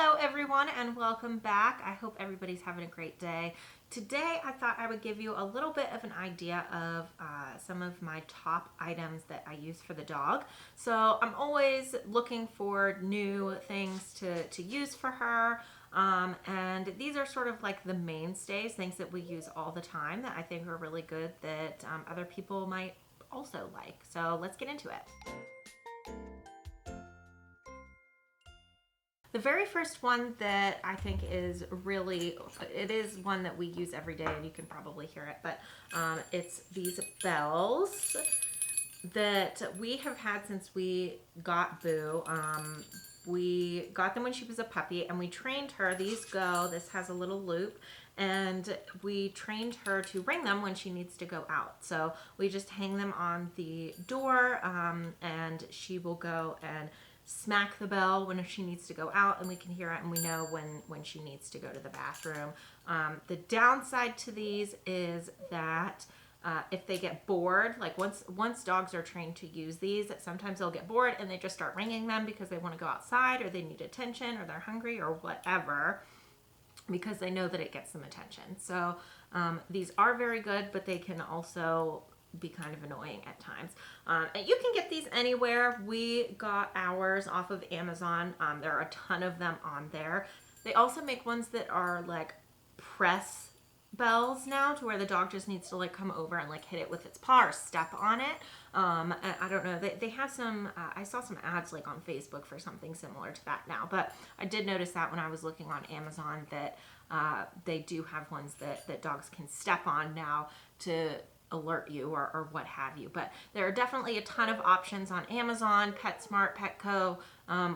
Hello everyone and welcome back. I hope everybody's having a great day. Today I thought I would give you a little bit of an idea of some of my top items that I use for the dog. So I'm always looking for new things to use for her. And these are sort of like the mainstays, things that we use all the time that I think are really good that other people might also like. So let's get into it. The very first one that I think is really, it is one that we use every day and you can probably hear it, but it's these bells that we have had since we got Boo. We got them when she was a puppy and we trained her. These go, this has a little loop, and we trained her to ring them when she needs to go out. So we just hang them on the door and she will go and smack the bell when she needs to go out, and we can hear it and we know when she needs to go to the bathroom. The downside to these is that if they get bored, like once dogs are trained to use these, sometimes they'll get bored and they just start ringing them because they want to go outside or they need attention or they're hungry or whatever, because they know that it gets them attention. So these are very good, but they can also be kind of annoying at times. And you can get these anywhere. We got ours off of Amazon. There are a ton of them on there. They also make ones that are like press bells now, to where the dog just needs to like come over and like hit it with its paw or step on it. And I don't know, they have some, I saw some ads like on Facebook for something similar to that now, but I did notice that when I was looking on Amazon that they do have ones that dogs can step on now to alert you or what have you. But there are definitely a ton of options on Amazon, PetSmart, Petco,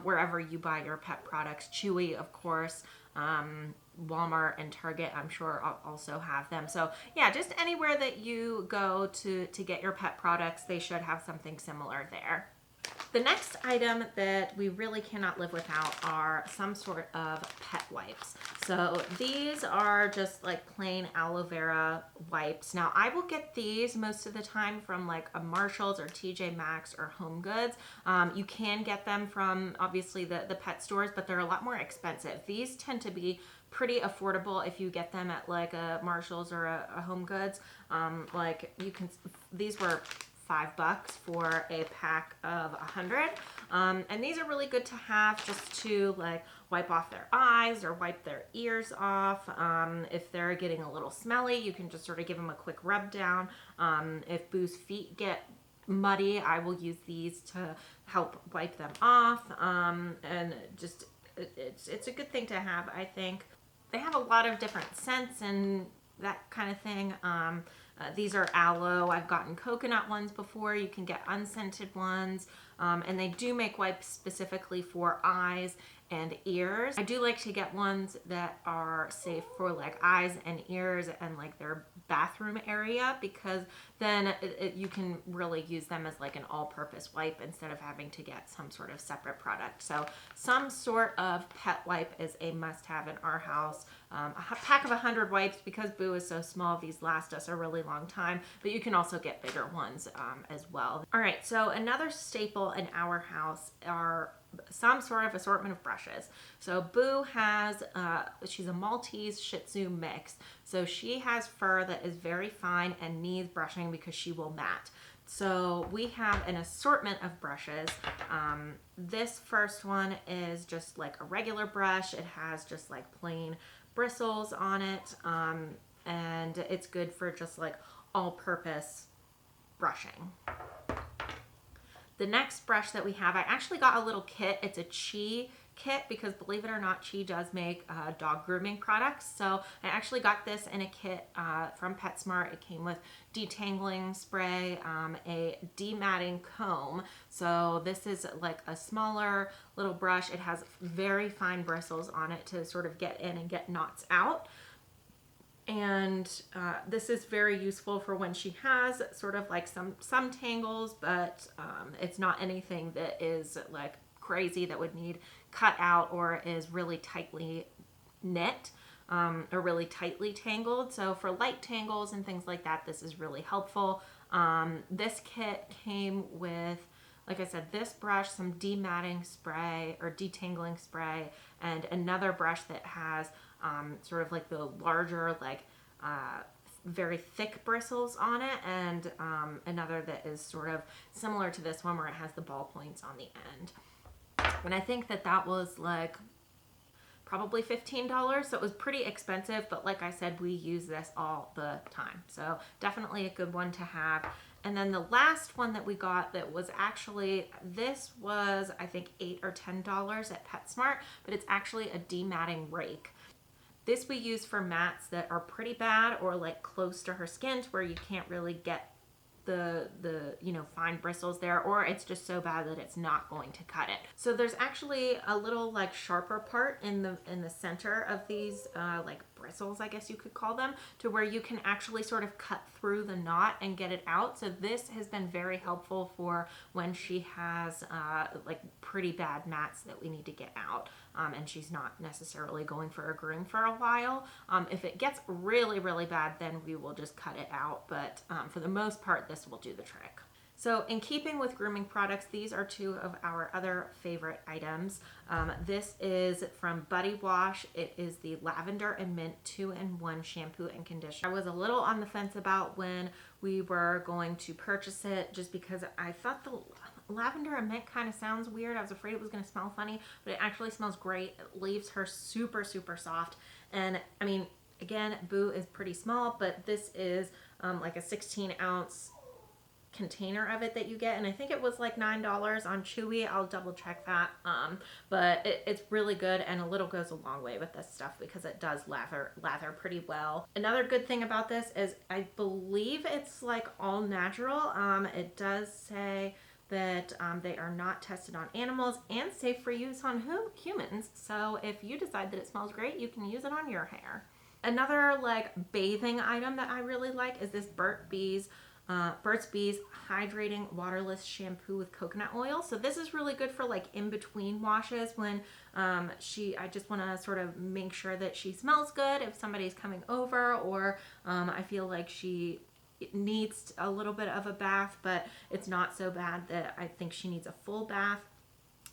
wherever you buy your pet products. Chewy, of course, Walmart and Target, I'm sure also have them. So yeah, just anywhere that you go to get your pet products, they should have something similar there. The next item that we really cannot live without are some sort of pet wipes. So these are just like plain aloe vera wipes. Now I will get these most of the time from like a Marshall's or TJ Maxx or Home Goods. You can get them from obviously the pet stores, but they're a lot more expensive. These tend to be pretty affordable if you get them at like a Marshall's or a Home Goods. Like you can, these were $5 for a pack of 100. And these are really good to have just to like wipe off their eyes or wipe their ears off. If they're getting a little smelly, you can just sort of give them a quick rub down. If Boo's feet get muddy, I will use these to help wipe them off. And just, it's a good thing to have, I think. They have a lot of different scents and that kind of thing. These are aloe. I've gotten coconut ones before. You can get unscented ones. And they do make wipes specifically for eyes and ears. I do like to get ones that are safe for like eyes and ears and like their bathroom area, because then you can really use them as like an all-purpose wipe instead of having to get some sort of separate product. So some sort of pet wipe is a must-have in our house. A pack of 100 wipes, because Boo is so small, these last us a really long time, but you can also get bigger ones as well. All right, so another staple in our house are some sort of assortment of brushes. So Boo has, she's a Maltese Shih Tzu mix. So she has fur that is very fine and needs brushing because she will mat. So we have an assortment of brushes. This first one is just like a regular brush. It has just like plain bristles on it. And it's good for just like all-purpose brushing. The next brush that we have, I actually got a little kit. It's a Chi kit because, believe it or not, Chi does make dog grooming products. So I actually got this in a kit from PetSmart. It came with detangling spray, a dematting comb. So this is like a smaller little brush. It has very fine bristles on it to sort of get in and get knots out. And this is very useful for when she has sort of like some tangles, but it's not anything that is like crazy that would need cut out or is really tightly knit or really tightly tangled. So for light tangles and things like that, this is really helpful. This kit came with like I said, this brush, some dematting spray or detangling spray, and another brush that has sort of like the larger, like very thick bristles on it, and another that is sort of similar to this one where it has the ball points on the end. And I think that that was like probably $15, so it was pretty expensive, but like I said, we use this all the time, so definitely a good one to have. And then the last one that we got that was actually, this was I think $8 or $10 at PetSmart, but it's actually a dematting rake. This we use for mats that are pretty bad or like close to her skin to where you can't really get the fine bristles there, or it's just so bad that it's not going to cut it. So there's actually a little like sharper part in the center of these like bristles, I guess you could call them, to where you can actually sort of cut through the knot and get it out. So this has been very helpful for when she has like pretty bad mats that we need to get out, and she's not necessarily going for a groom for a while. If it gets really, really bad, then we will just cut it out, but for the most part, this will do the trick. So in keeping with grooming products, these are two of our other favorite items. This is from Buddy Wash. It is the Lavender and Mint 2-in-1 shampoo and conditioner. I was a little on the fence about when we were going to purchase it, just because I thought the lavender and mint kind of sounds weird. I was afraid it was going to smell funny, but it actually smells great. It leaves her super, super soft. And I mean, again, Boo is pretty small, but this is like a 16-ounce container of it that you get, and I think it was like $9 on Chewy. I'll double check that, but it's really good, and a little goes a long way with this stuff because it does lather pretty well. Another good thing about this is I believe it's like all natural. It does say that they are not tested on animals and safe for use on humans, so if you decide that it smells great, you can use it on your hair. Another like bathing item that I really like is this Burt's Bees Hydrating Waterless Shampoo with Coconut Oil. So this is really good for like in between washes when I just want to sort of make sure that she smells good if somebody's coming over, or I feel like she needs a little bit of a bath, but it's not so bad that I think she needs a full bath.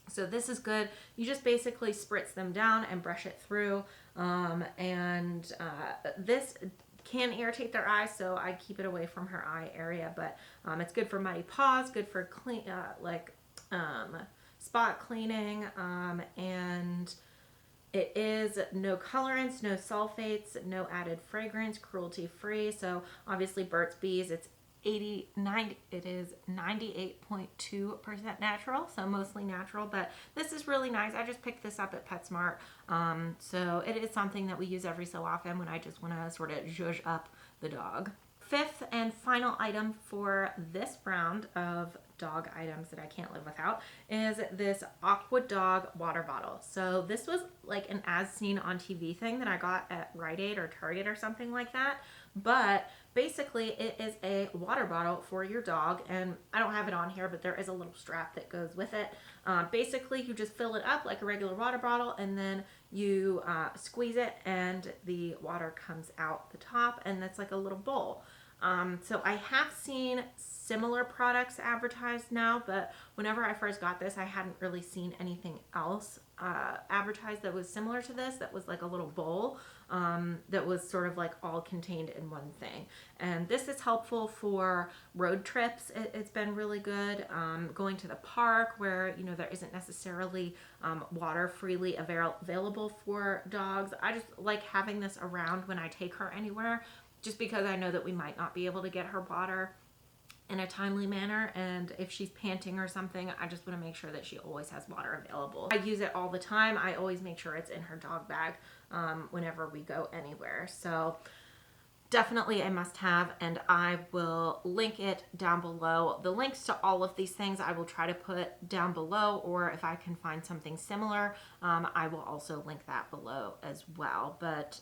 So this is good. You just basically spritz them down and brush it through, and this can irritate their eyes, so I keep it away from her eye area, but it's good for muddy paws, good for clean, spot cleaning, and it is no colorants, no sulfates, no added fragrance, cruelty free. So obviously Burt's Bees, it is 98.2% natural, so mostly natural, but this is really nice. I just picked this up at PetSmart, so it is something that we use every so often when I just want to sort of zhuzh up the dog. Fifth and final item for this round of dog items that I can't live without is this Aqua Dog water bottle. So this was like an as seen on TV thing that I got at Rite Aid or Target or something like that, but basically it is a water bottle for your dog, and I don't have it on here, but there is a little strap that goes with it. Basically you just fill it up like a regular water bottle, and then you squeeze it and the water comes out the top, and that's like a little bowl. So I have seen similar products advertised now, but whenever I first got this, I hadn't really seen anything else advertised that was similar to this, that was like a little bowl that was sort of like all contained in one thing. And this is helpful for road trips. It's been really good. Going to the park where, you know, there isn't necessarily water freely available for dogs. I just like having this around when I take her anywhere, just because I know that we might not be able to get her water in a timely manner, and if she's panting or something, I just want to make sure that she always has water available. I use it all the time. I always make sure it's in her dog bag whenever we go anywhere. So definitely a must-have, and I will link it down below. The links to all of these things I will try to put down below, or if I can find something similar, I will also link that below as well. But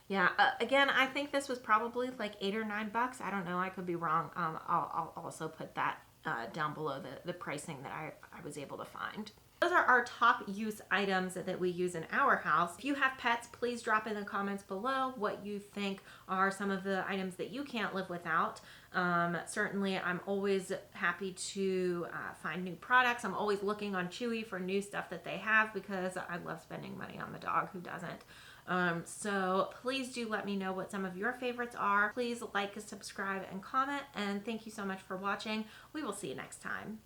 yeah, again, I think this was probably like $8 or $9. I don't know, I could be wrong. I'll also put that down below the pricing that I was able to find. Those are our top use items that we use in our house. If you have pets, please drop in the comments below what you think are some of the items that you can't live without. Certainly, I'm always happy to find new products. I'm always looking on Chewy for new stuff that they have because I love spending money on the dog. Who doesn't? So please do let me know what some of your favorites are. Please like, subscribe, and comment. And thank you so much for watching. We will see you next time.